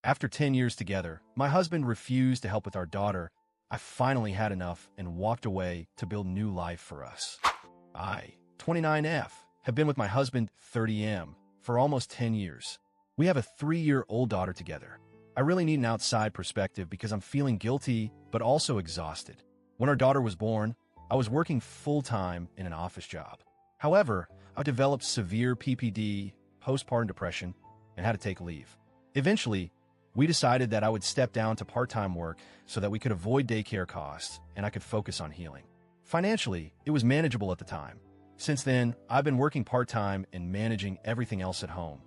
After 10 years together, my husband refused to help with our daughter. I finally had enough and walked away to build new life for us. I, 29F, have been with my husband, 30M, for almost 10 years. We have a 3-year-old daughter together. I really need an outside perspective because I'm feeling guilty but also exhausted. When our daughter was born, I was working full-time in an office job. However, I developed severe PPD, postpartum depression, and had to take leave. Eventually, we decided that I would step down to part-time work so that we could avoid daycare costs and I could focus on healing. Financially, it was manageable at the time. Since then, I've been working part-time and managing everything else at home.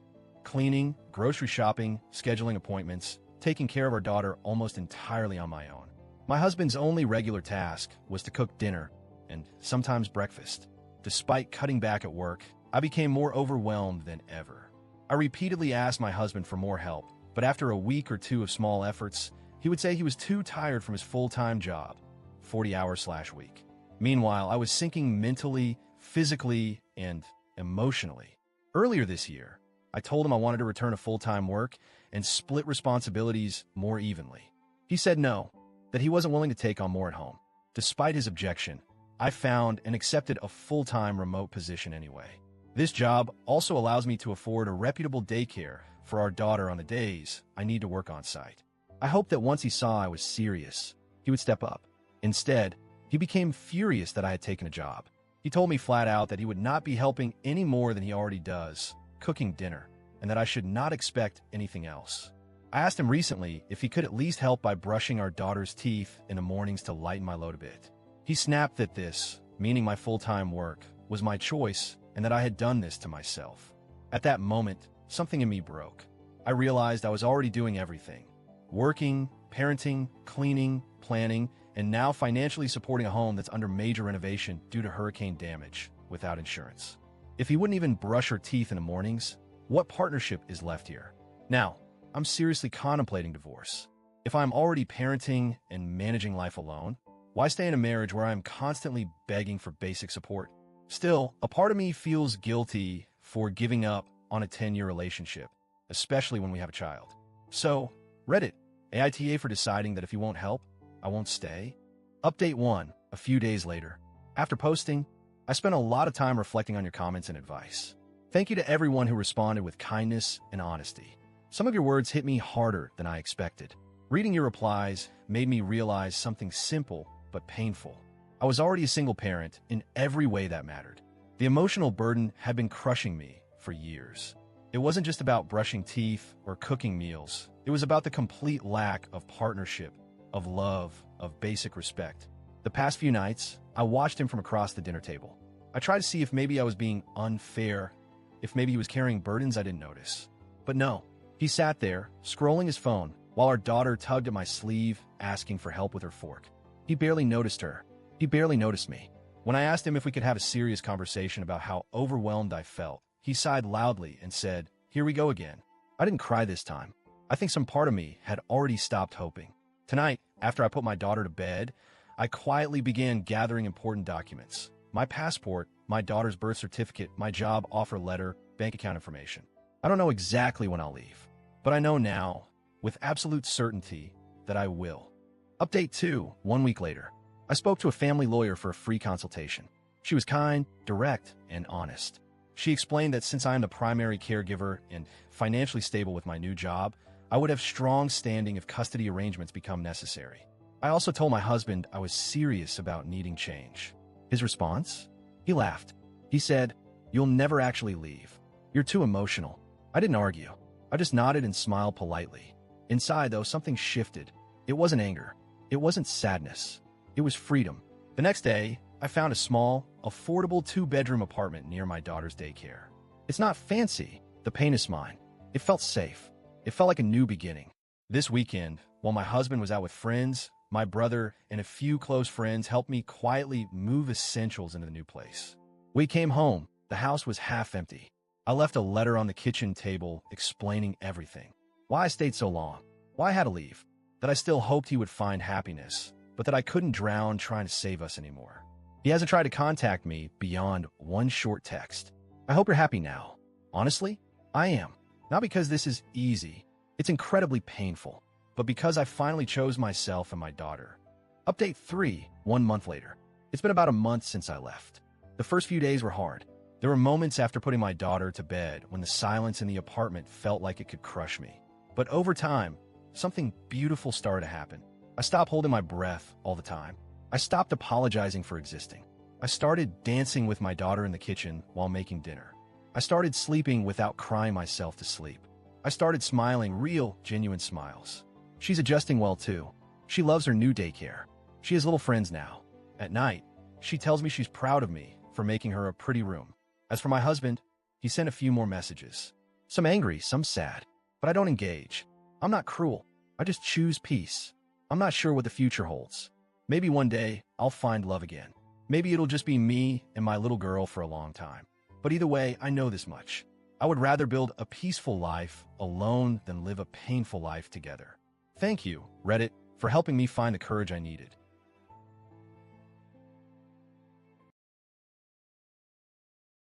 Cleaning, grocery shopping, scheduling appointments, taking care of our daughter almost entirely on my own. My husband's only regular task was to cook dinner and sometimes breakfast. Despite cutting back at work, I became more overwhelmed than ever. I repeatedly asked my husband for more help, but after a week or two of small efforts, he would say he was too tired from his full-time job, 40 hours/week. Meanwhile, I was sinking mentally, physically, and emotionally. Earlier this year, I told him I wanted to return to full-time work and split responsibilities more evenly. He said no, that he wasn't willing to take on more at home. Despite his objection, I found and accepted a full-time remote position anyway. This job also allows me to afford a reputable daycare for our daughter on the days I need to work on site. I hoped that once he saw I was serious, he would step up. Instead, he became furious that I had taken a job. He told me flat out that he would not be helping any more than he already does, cooking dinner, and that I should not expect anything else. I asked him recently if he could at least help by brushing our daughter's teeth in the mornings to lighten my load a bit. He snapped that this, meaning my full-time work, was my choice and that I had done this to myself. At that moment, something in me broke. I realized I was already doing everything. Working, parenting, cleaning, planning, and now financially supporting a home that's under major renovation due to hurricane damage without insurance. If he wouldn't even brush her teeth in the mornings, what partnership is left here? Now, I'm seriously contemplating divorce. If I'm already parenting and managing life alone, why stay in a marriage where I'm constantly begging for basic support? Still, a part of me feels guilty for giving up on a 10-year relationship, especially when we have a child. So, Reddit, AITA for deciding that if you won't help, I won't stay. Update 1, a few days later. After posting, I spent a lot of time reflecting on your comments and advice. Thank you to everyone who responded with kindness and honesty. Some of your words hit me harder than I expected. Reading your replies made me realize something simple but painful. I was already a single parent in every way that mattered. The emotional burden had been crushing me for years. It wasn't just about brushing teeth or cooking meals. It was about the complete lack of partnership, of love, of basic respect. The past few nights, I watched him from across the dinner table. I tried to see if maybe I was being unfair, if maybe he was carrying burdens I didn't notice. But no, he sat there, scrolling his phone, while our daughter tugged at my sleeve, asking for help with her fork. He barely noticed her. He barely noticed me. When I asked him if we could have a serious conversation about how overwhelmed I felt, he sighed loudly and said, "Here we go again." I didn't cry this time. I think some part of me had already stopped hoping. Tonight, after I put my daughter to bed, I quietly began gathering important documents. My passport, my daughter's birth certificate, my job offer letter, bank account information. I don't know exactly when I'll leave, but I know now, with absolute certainty, that I will. Update 2, 1 week later. I spoke to a family lawyer for a free consultation. She was kind, direct, and honest. She explained that since I am the primary caregiver and financially stable with my new job, I would have strong standing if custody arrangements become necessary. I also told my husband I was serious about needing change. His response? He laughed. He said, "You'll never actually leave. You're too emotional." I didn't argue. I just nodded and smiled politely. Inside, though, something shifted. It wasn't anger. It wasn't sadness. It was freedom. The next day, I found a small, affordable 2-bedroom apartment near my daughter's daycare. It's not fancy. The pain is mine. It felt safe. It felt like a new beginning. This weekend, while my husband was out with friends, my brother and a few close friends helped me quietly move essentials into the new place. We came home. The house was half empty. I left a letter on the kitchen table explaining everything. Why I stayed so long. Why I had to leave. That I still hoped he would find happiness, but that I couldn't drown trying to save us anymore. He hasn't tried to contact me beyond one short text. I hope you're happy now. Honestly, I am. Not because this is easy. It's incredibly painful, but because I finally chose myself and my daughter. Update 3, 1 month later. It's been about a month since I left. The first few days were hard. There were moments after putting my daughter to bed when the silence in the apartment felt like it could crush me. But over time, something beautiful started to happen. I stopped holding my breath all the time. I stopped apologizing for existing. I started dancing with my daughter in the kitchen while making dinner. I started sleeping without crying myself to sleep. I started smiling real, genuine smiles. She's adjusting well too. She loves her new daycare. She has little friends now. At night, she tells me she's proud of me for making her a pretty room. As for my husband, he sent a few more messages. Some angry, some sad. But I don't engage. I'm not cruel. I just choose peace. I'm not sure what the future holds. Maybe one day, I'll find love again. Maybe it'll just be me and my little girl for a long time. But either way, I know this much. I would rather build a peaceful life alone than live a painful life together. Thank you, Reddit, for helping me find the courage I needed.